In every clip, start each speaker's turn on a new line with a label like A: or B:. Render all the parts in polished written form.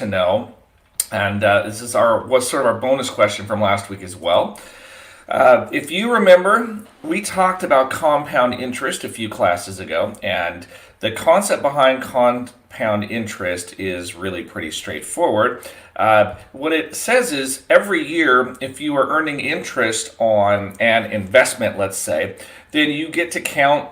A: to know, and this is was sort of our bonus question from last week as well. If you remember, we talked about compound interest a few classes ago, and the concept behind compound interest is really pretty straightforward. What it says is every year, if you are earning interest on an investment, let's say, then you get to count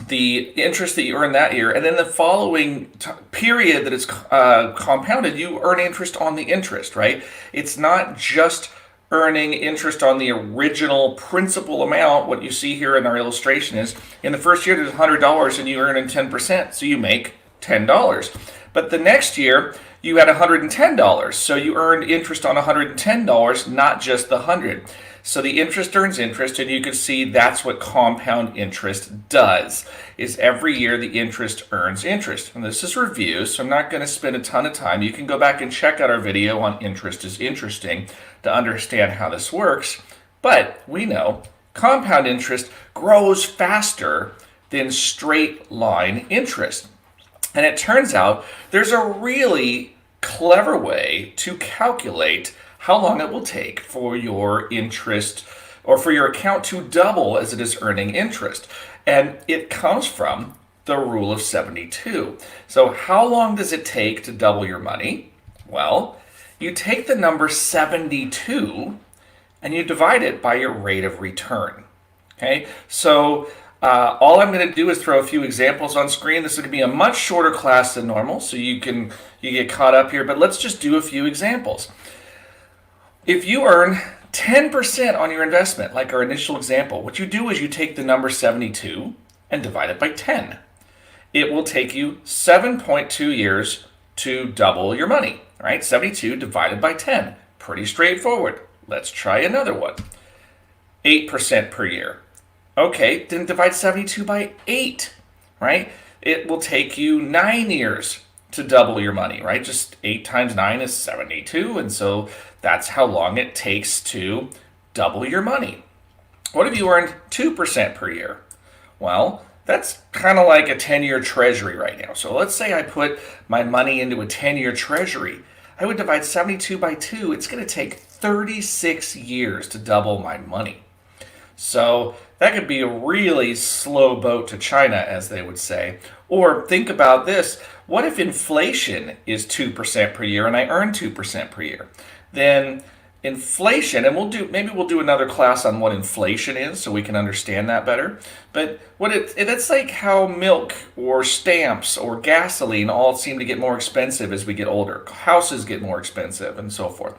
A: the interest that you earn that year, and then the following period that it's compounded, you earn interest on the interest, right? It's not just earning interest on the original principal amount. What you see here in our illustration is in the first year there's $100 and you earn in 10%, so you make $10. But the next year you had $110, so you earned interest on $110, not just the 100. So the interest earns interest, and you can see that's what compound interest does, is every year the interest earns interest. And this is review, so I'm not going to spend a ton of time. You can go back and check out our video on interest is interesting to understand how this works. But we know compound interest grows faster than straight line interest. And it turns out there's a really clever way to calculate how long it will take for your interest or for your account to double as it is earning interest. And it comes from the rule of 72. So how long does it take to double your money? Well, you take the number 72 and you divide it by your rate of return. Okay, so all I'm going to do is throw a few examples on screen. This is going to be a much shorter class than normal, so you get caught up here, but let's just do a few examples. If you earn 10% on your investment, like our initial example, what you do is you take the number 72 and divide it by 10. It will take you 7.2 years to double your money, right? 72 divided by 10. Pretty straightforward. Let's try another one. 8% per year. Okay, then divide 72 by 8, right? It will take you 9 years to double your money, right? Just 8 times 9 is 72, and so that's how long it takes to double your money. What if you earned 2% per year? Well, that's kind of like a 10-year treasury right now. So let's say I put my money into a 10-year treasury. I would divide 72 by 2. It's going to take 36 years to double my money. So that could be a really slow boat to China, as they would say. Or think about this. What if inflation is 2% per year and I earn 2% per year? Then inflation, and maybe we'll do another class on what inflation is so we can understand that better. But that's like how milk or stamps or gasoline all seem to get more expensive as we get older. Houses get more expensive and so forth.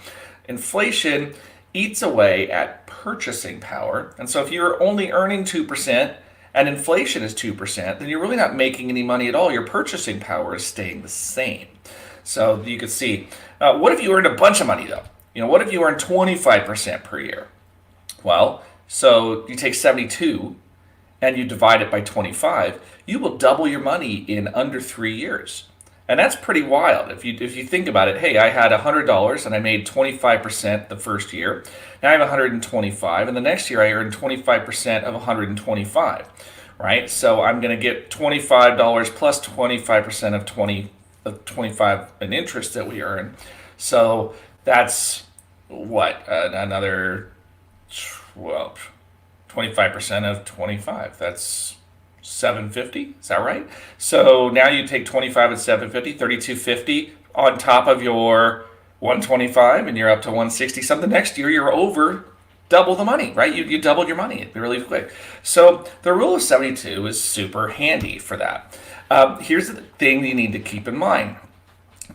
A: Inflation eats away at purchasing power. And so if you're only earning 2% and inflation is 2%, then you're really not making any money at all. Your purchasing power is staying the same. So you can see, what if you earned a bunch of money though? What if you earned 25% per year? Well, so you take 72 and you divide it by 25, you will double your money in under 3 years. And that's pretty wild. If you think about it, hey, I had $100 and I made 25% the first year. Now I have 125, and the next year I earned 25% of 125, right? So I'm going to get $25 plus 25% of 25 in interest that we earn. So that's another 25% of 25. That's 750, is that right? So now you take 25 and 750, 3250 on top of your 125, and you're up to 160 something. Next year you're over double the money, right? You doubled your money really quick. So the rule of 72 is super handy for that. Here's the thing you need to keep in mind.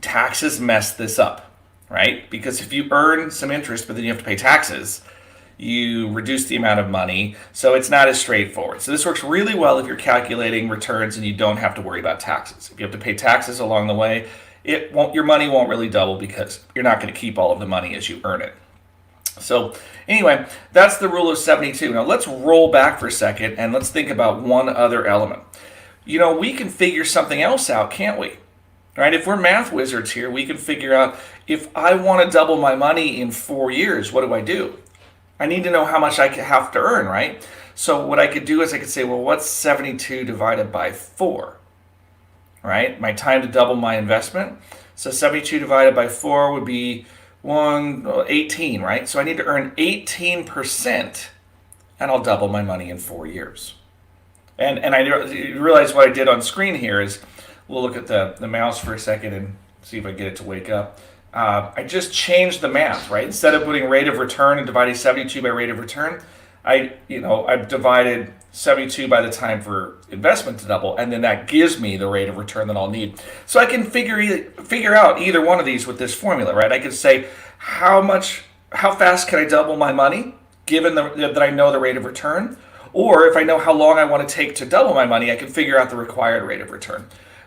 A: Taxes mess this up, right? Because if you earn some interest but then you have to pay taxes, you reduce the amount of money, so it's not as straightforward. So this works really well if you're calculating returns and you don't have to worry about taxes. If you have to pay taxes along the way, your money won't really double because you're not going to keep all of the money as you earn it. So anyway, that's the rule of 72. Now let's roll back for a second and let's think about one other element. We can figure something else out, can't we? Right? If we're math wizards here, we can figure out if I want to double my money in 4 years, what do? I need to know how much I have to earn, right? So what I could do is I could say, well, what's 72 divided by 4? Right? My time to double my investment. So 72 divided by 4 would be 18, right? So I need to earn 18%, and I'll double my money in 4 years. And I realize what I did on screen here is, we'll look at the mouse for a second and see if I get it to wake up. I just changed the math, right? Instead of putting rate of return and dividing 72 by rate of return, I've divided 72 by the time for investment to double, and then that gives me the rate of return that I'll need. So I can figure out either one of these with this formula, right? I could say how fast can I double my money, given that I know the rate of return, or if I know how long I want to take to double my money, I can figure out the required rate of return.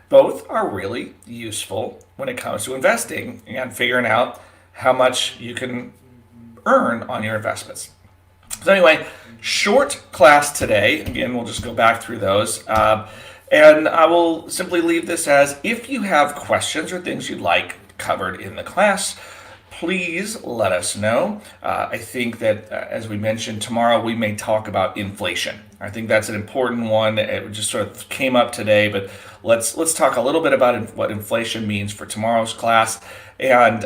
A: Both are really useful when it comes to investing and figuring out how much you can earn on your investments. So anyway, short class today. Again, we'll just go back through those. And I will simply leave this as, if you have questions or things you'd like covered in the class, please let us know. I think that, as we mentioned, tomorrow we may talk about inflation. I think that's an important one. It just sort of came up today, but let's talk a little bit about what inflation means for tomorrow's class. And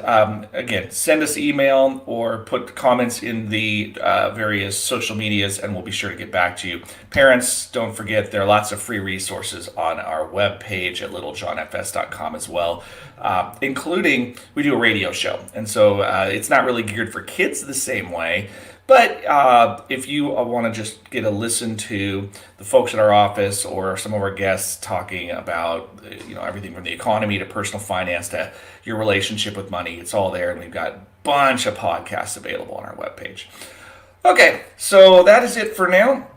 A: again, send us email or put comments in the various social medias, and we'll be sure to get back to you. Parents, don't forget, there are lots of free resources on our webpage at littlejohnfs.com as well, including, we do a radio show. And so it's not really geared for kids the same way. But if you want to just get a listen to the folks at our office or some of our guests talking about everything from the economy to personal finance to your relationship with money, it's all there, and we've got a bunch of podcasts available on our webpage. Okay, so that is it for now.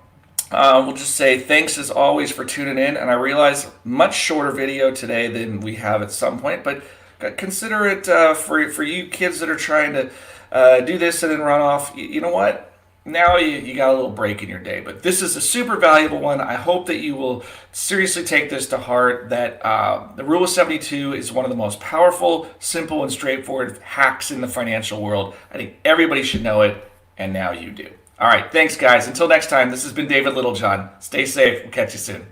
A: We'll just say thanks as always for tuning in, and I realize much shorter video today than we have at some point, but consider it for you kids that are trying to do this and then run off. You know what? Now you got a little break in your day, but this is a super valuable one. I hope that you will seriously take this to heart, that the Rule of 72 is one of the most powerful, simple, and straightforward hacks in the financial world. I think everybody should know it, and now you do. All right, thanks guys. Until next time, this has been David Littlejohn. Stay safe. We'll catch you soon.